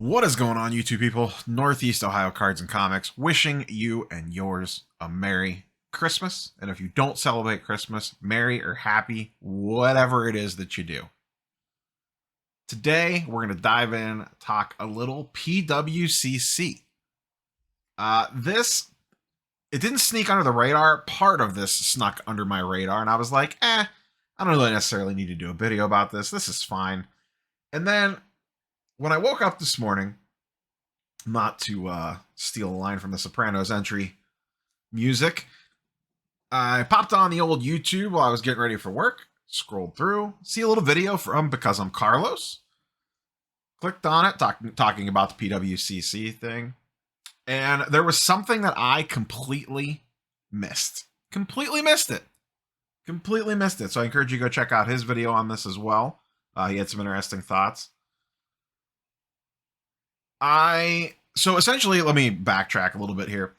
What is going on, YouTube people? Northeast Ohio Cards and Comics, wishing you and yours a Merry Christmas. And if you don't celebrate Christmas, Merry or Happy, whatever it is that you do. Today, we're going to dive in, talk a little Pwcc. It didn't sneak under the radar. Part of this snuck under my radar, and I was like, I don't really necessarily need to do a video about this. This is fine. And then when I woke up this morning, not to steal a line from the Sopranos entry music, I popped on the old YouTube while I was getting ready for work, scrolled through, see a little video from Because I'm Carlos, clicked on it, talking about the Pwcc thing, and there was something that I completely missed. Completely missed it. So I encourage you to go check out his video on this as well. He had some interesting thoughts. So essentially, let me backtrack a little bit here.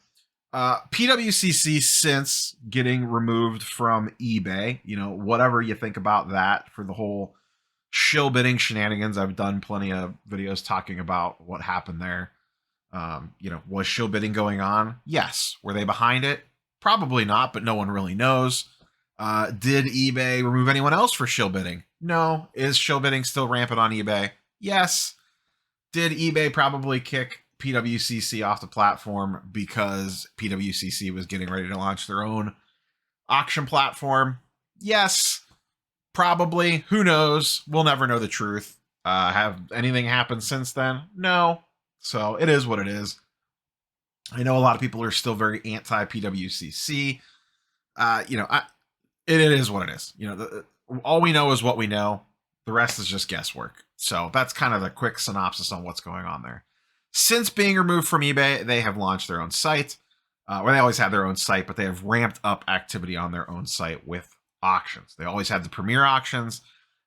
Pwcc, since getting removed from eBay, whatever you think about that for the whole shill bidding shenanigans, I've done plenty of videos talking about what happened there. Was shill bidding going on? Yes. Were they behind it? Probably not, but no one really knows. Did eBay remove anyone else for shill bidding? No. Is shill bidding still rampant on eBay? Yes. Did eBay probably kick Pwcc off the platform because Pwcc was getting ready to launch their own auction platform? Yes, probably. Who knows? We'll never know the truth. Have anything happened since then? No. So it is what it is. I know a lot of people are still very anti-Pwcc. It is what it is. All we know is what we know. The rest is just guesswork. So that's kind of the quick synopsis on what's going on there. Since being removed from eBay, they have launched their own site. They always had their own site, but they have ramped up activity on their own site with auctions. They always had the premier auctions,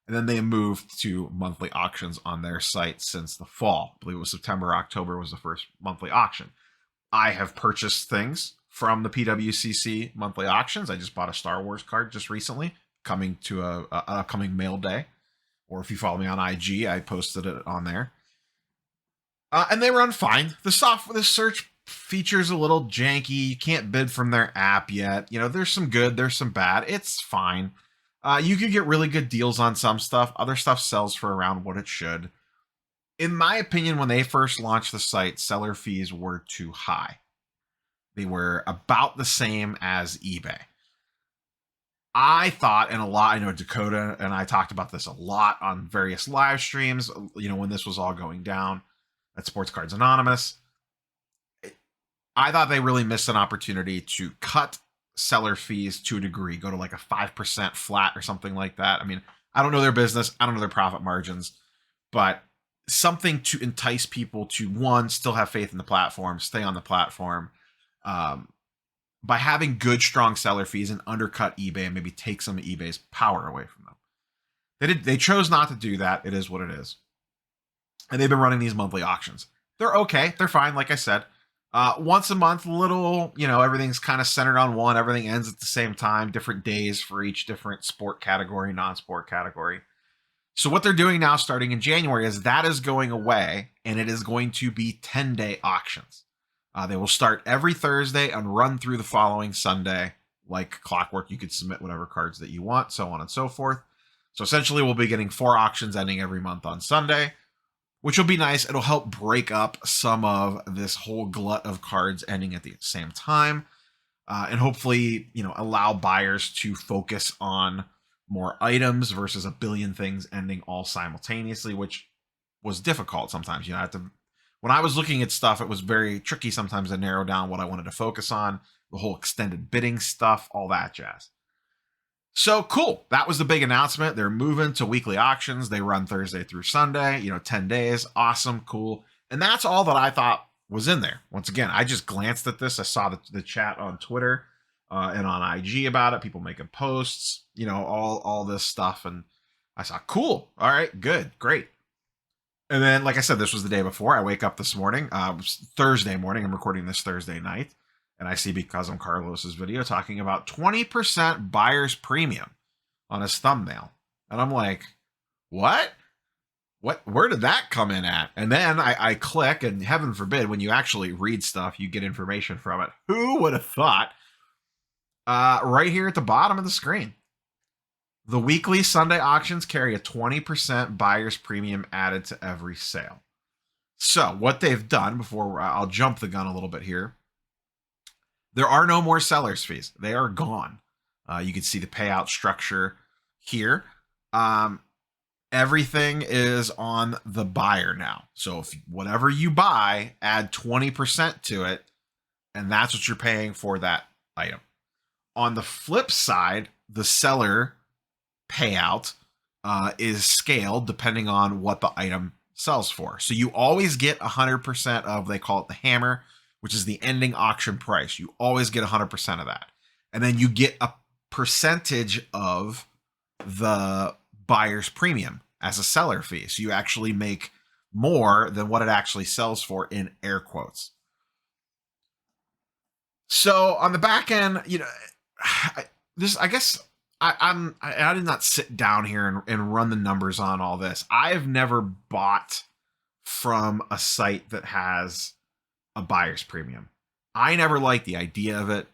and then they moved to monthly auctions on their site since the fall. I believe it was September, October was the first monthly auction. I have purchased things from the Pwcc monthly auctions. I just bought a Star Wars card just recently, coming to an upcoming mail day. Or if you follow me on IG, I posted it on there. And they run fine. The search feature is a little janky. You can't bid from their app yet. There's some good, there's some bad. It's fine. You can get really good deals on some stuff. Other stuff sells for around what it should. In my opinion, when they first launched the site, seller fees were too high. They were about the same as eBay. I thought, and I know Dakota and I talked about this a lot on various live streams, when this was all going down at Sports Cards Anonymous. I thought they really missed an opportunity to cut seller fees to a degree, go to like a 5% flat or something like that. I mean, I don't know their business. I don't know their profit margins, but something to entice people to, one, still have faith in the platform, stay on the platform, by having good, strong seller fees and undercut eBay and maybe take some of eBay's power away from them. They chose not to do that. It is what it is. And they've been running these monthly auctions. They're okay. They're fine, like I said. Once a month, everything's kind of centered on one. Everything ends at the same time, different days for each different sport category, non-sport category. So what they're doing now, starting in January, is that is going away, and it is going to be 10-day auctions. They will start every Thursday and run through the following Sunday. Like clockwork, you could submit whatever cards that you want, so on and so forth. So essentially, we'll be getting 4 auctions ending every month on Sunday, which will be nice. It'll help break up some of this whole glut of cards ending at the same time, and hopefully, allow buyers to focus on more items versus a billion things ending all simultaneously, which was difficult sometimes. When I was looking at stuff, it was very tricky sometimes to narrow down what I wanted to focus on, the whole extended bidding stuff, all that jazz. So cool. That was the big announcement. They're moving to weekly auctions. They run Thursday through Sunday, 10 days. Awesome. Cool. And that's all that I thought was in there. Once again, I just glanced at this. I saw the chat on Twitter and on IG about it. People making posts, all this stuff. And I saw, cool. All right, good, great. And then, like I said, this was the day before. I wake up this morning. It was Thursday morning. I'm recording this Thursday night. And I see Because I'm Carlos's video talking about 20% buyer's premium on his thumbnail. And I'm like, what? where did that come in at? And then I click, and heaven forbid, when you actually read stuff, you get information from it. Who would have thought? Right here at the bottom of the screen, the weekly Sunday auctions carry a 20% buyer's premium added to every sale. So what they've done, before I'll jump the gun a little bit here, there are no more seller's fees. They are gone. You can see the payout structure here. Everything is on the buyer now. So if whatever you buy, add 20% to it, and that's what you're paying for that item. On the flip side, the seller payout is scaled depending on what the item sells for. So you always get 100% of, they call it the hammer, which is the ending auction price. You always get 100% of that. And then you get a percentage of the buyer's premium as a seller fee. So you actually make more than what it actually sells for, in air quotes. So on the back end, you know, I guess I did not sit down here and run the numbers on all this. I have never bought from a site that has a buyer's premium. I never liked the idea of it.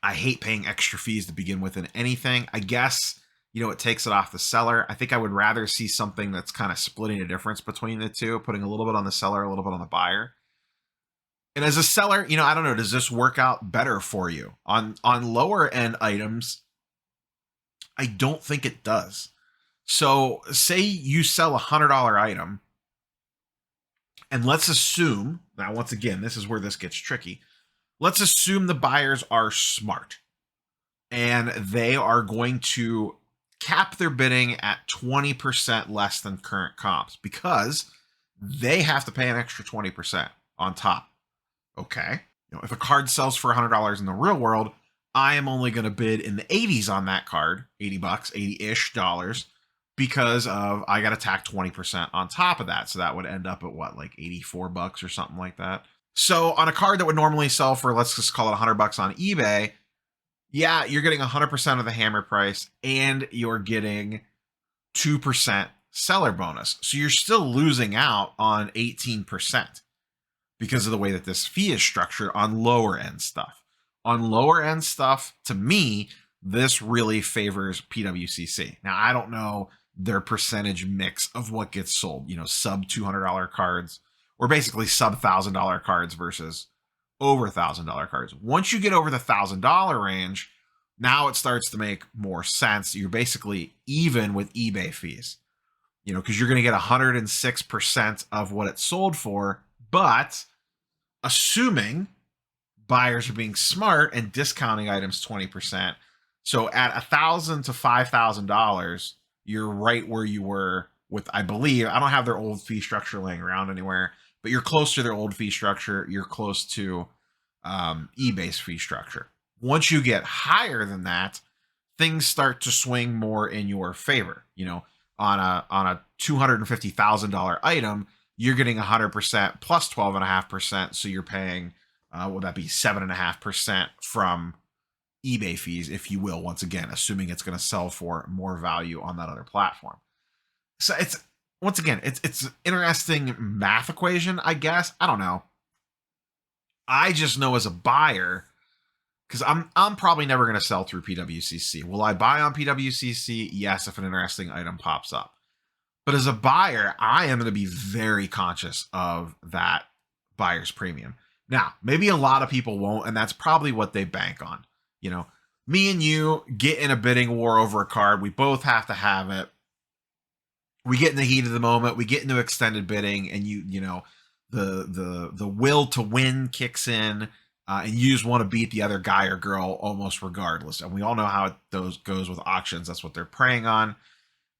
I hate paying extra fees to begin with in anything. I guess, you know, it takes it off the seller. I think I would rather see something that's kind of splitting the difference between the two, putting a little bit on the seller, a little bit on the buyer. And as a seller, you know, I don't know, does this work out better for you? On lower end items, I don't think it does. So say you sell $100 item, and let's assume, now once again, this is where this gets tricky. Let's assume the buyers are smart and they are going to cap their bidding at 20% less than current comps because they have to pay an extra 20% on top. Okay. You know, if a card sells for $100 in the real world, I am only going to bid in the 80s on that card, 80 bucks, 80-ish dollars, because of I got to tack 20% on top of that. So that would end up at what, like 84 bucks or something like that. So on a card that would normally sell for, let's just call it 100 bucks on eBay, yeah, you're getting 100% of the hammer price and you're getting 2% seller bonus. So you're still losing out on 18% because of the way that this fee is structured on lower end stuff. On lower end stuff, to me, this really favors Pwcc. Now, I don't know their percentage mix of what gets sold, you know, sub $200 cards, or basically sub $1,000 cards versus over $1,000 cards. Once you get over the $1,000 range, now it starts to make more sense. You're basically even with eBay fees, you know, because you're going to get 106% of what it sold for, but assuming buyers are being smart and discounting items 20%. So at $1,000 to $5,000, you're right where you were with, I believe, I don't have their old fee structure laying around anywhere, but you're close to their old fee structure. You're close to eBay's fee structure. Once you get higher than that, things start to swing more in your favor. You know, on a $250,000 item, you're getting 100% plus 12.5%. So you're paying, would that be 7.5% from eBay fees, if you will, once again, assuming it's going to sell for more value on that other platform. So it's, once again, it's an interesting math equation, I guess. I don't know. I just know as a buyer, because I'm probably never going to sell through Pwcc. Will I buy on Pwcc? Yes, if an interesting item pops up. But as a buyer, I am going to be very conscious of that buyer's premium. Now, maybe a lot of people won't, and that's probably what they bank on. You know, me and you get in a bidding war over a card. We both have to have it. We get in the heat of the moment. We get into extended bidding, and you know, the will to win kicks in, and you just want to beat the other guy or girl almost regardless. And we all know how it goes with auctions. That's what they're preying on.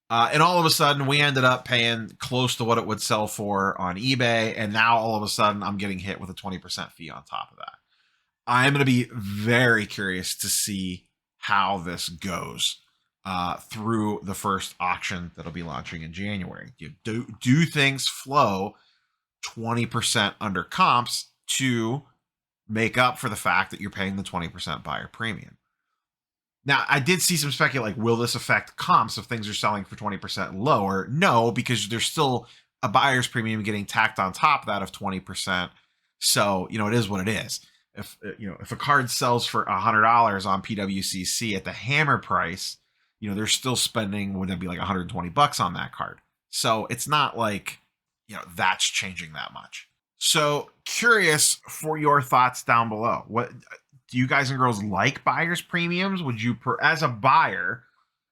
And all of a sudden, we ended up paying close to what it would sell for on eBay. And now all of a sudden, I'm getting hit with a 20% fee on top of that. I'm going to be very curious to see how this goes through the first auction that'll be launching in January. Do things flow 20% under comps to make up for the fact that you're paying the 20% buyer premium? Now, I did see some speculate, like, will this affect comps if things are selling for 20% lower? No, because there's still a buyer's premium getting tacked on top of that of 20%. So, it is what it is. If a card sells for $100 on PWCC at the hammer price, they're still spending, would that be like $120 on that card? So it's not like, that's changing that much. So curious for your thoughts down below. What do you guys and girls like buyer's premiums? Would you, as a buyer,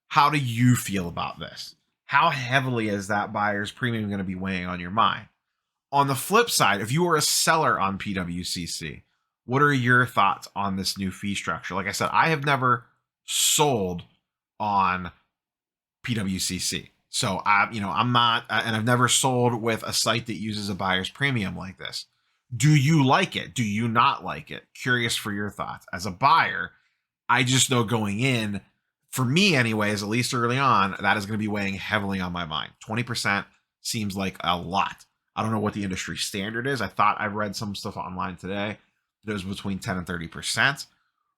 how do you feel about this? How heavily is that buyer's premium going to be weighing on your mind? On the flip side, if you are a seller on PWCC, what are your thoughts on this new fee structure? Like I said, I have never sold on PWCC. So I'm not, and I've never sold with a site that uses a buyer's premium like this. Do you like it? Do you not like it? Curious for your thoughts. As a buyer, I just know going in, for me anyways, at least early on, that is going to be weighing heavily on my mind. 20% seems like a lot. I don't know what the industry standard is. I thought I read some stuff online today that it was between 10 and 30%.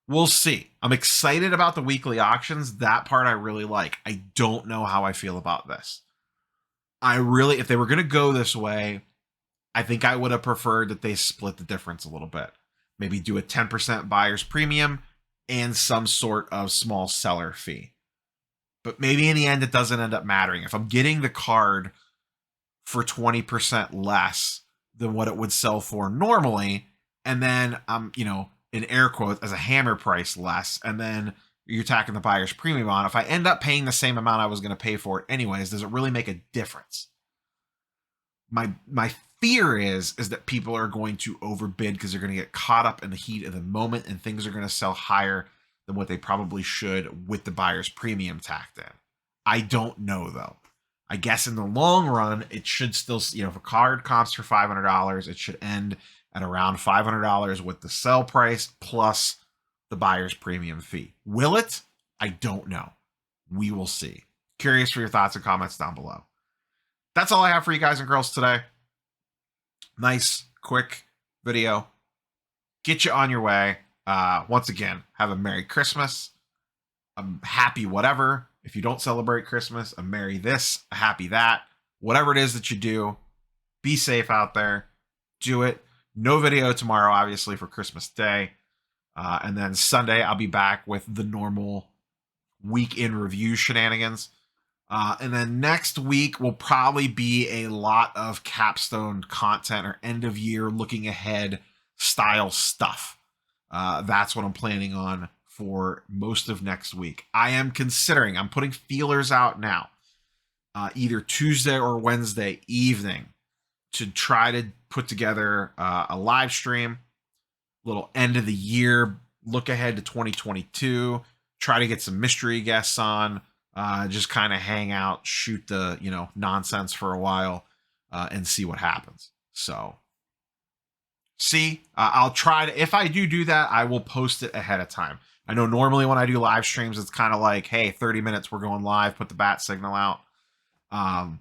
We'll see. I'm excited about the weekly auctions. That part I really like. I don't know how I feel about this. If they were going to go this way, I think I would have preferred that they split the difference a little bit. Maybe do a 10% buyer's premium and some sort of small seller fee. But maybe in the end, it doesn't end up mattering. If I'm getting the card for 20% less than what it would sell for normally, and then I'm, in air quotes, as a hammer price less, and then you're tacking the buyer's premium on, if I end up paying the same amount I was going to pay for it anyways, does it really make a difference? My fear is that people are going to overbid because they're going to get caught up in the heat of the moment, and things are going to sell higher than what they probably should with the buyer's premium tacked in. I don't know, though. I guess in the long run, it should still, if a card comps for $500, it should end at around $500 with the sell price plus the buyer's premium fee. Will it? I don't know. We will see. Curious for your thoughts and comments down below. That's all I have for you guys and girls today. Nice, quick video. Get you on your way. Once again, have a Merry Christmas. A happy whatever. If you don't celebrate Christmas, a Merry this, a Happy that. Whatever it is that you do, be safe out there. Do it. No video tomorrow, obviously, for Christmas Day. And then Sunday, I'll be back with the normal week in review shenanigans. And then next week will probably be a lot of capstone content or end of year looking ahead style stuff. That's what I'm planning on for most of next week. I'm putting feelers out now, either Tuesday or Wednesday evening, to try to put together a live stream, little end of the year look ahead to 2022, try to get some mystery guests on, just kind of hang out, shoot the nonsense for a while, and see what happens. So I'll try to, if I do that, I will post it ahead of time. I know normally when I do live streams, it's kind of like, hey, 30 minutes, we're going live, put the bat signal out.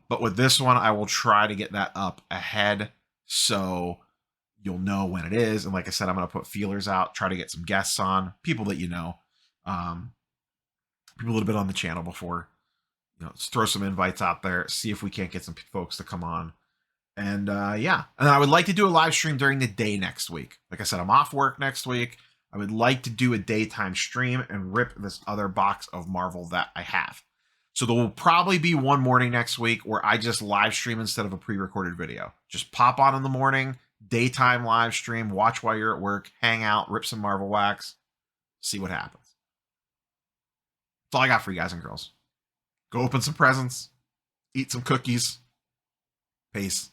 But with this one, I will try to get that up ahead so you'll know when it is. And like I said, I'm going to put feelers out, try to get some guests on, people that people that have been on the channel before. Let's throw some invites out there, see if we can't get some folks to come on. And and I would like to do a live stream during the day next week. Like I said, I'm off work next week. I would like to do a daytime stream and rip this other box of Marvel that I have. So there will probably be one morning next week where I just live stream instead of a pre-recorded video. Just pop on in the morning, daytime live stream, watch while you're at work, hang out, rip some Marvel wax, see what happens. That's all I got for you guys and girls. Go open some presents, eat some cookies. Peace.